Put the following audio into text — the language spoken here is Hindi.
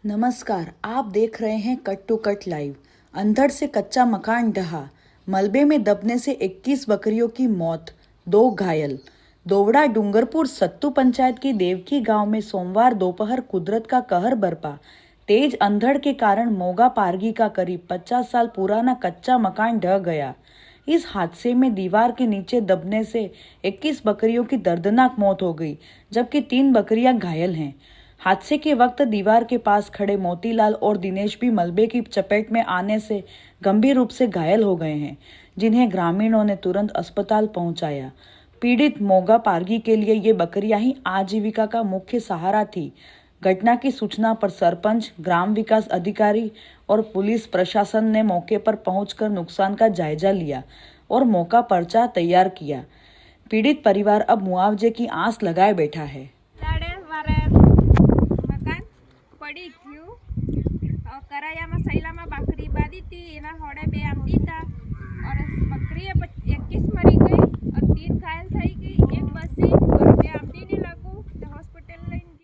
नमस्कार, आप देख रहे हैं कट टू कट लाइव। अंधड़ से कच्चा मकान ढहा, मलबे में दबने से 21 बकरियों की मौत, 2 घायल। दोवड़ा डूंगरपुर सत्तू पंचायत की देवकी गांव में सोमवार दोपहर कुदरत का कहर बरपा। तेज अंधड़ के कारण मोगा पारगी का करीब 50 साल पुराना कच्चा मकान ढह गया। इस हादसे में दीवार के नीचे दबने से 21 बकरियों की दर्दनाक मौत हो गई, जबकि 3 बकरियां घायल हैं। हादसे के वक्त दीवार के पास खड़े मोतीलाल और दिनेश भी मलबे की चपेट में आने से गंभीर रूप से घायल हो गए हैं, जिन्हें ग्रामीणों ने तुरंत अस्पताल पहुंचाया। पीड़ित मोगा पारगी के लिए ये बकरियां ही आजीविका का मुख्य सहारा थी। घटना की सूचना पर सरपंच, ग्राम विकास अधिकारी और पुलिस प्रशासन ने मौके पर पहुंचकर नुकसान का जायजा लिया और मौका पर्चा तैयार किया। पीड़ित परिवार अब मुआवजे की आस लगाए बैठा है। मकान पड़ी थયું करायाમાં સૈલામાં બાકરી બાંધી હતી એના હોડે બે આમ દીધા और बकरी 21 मरी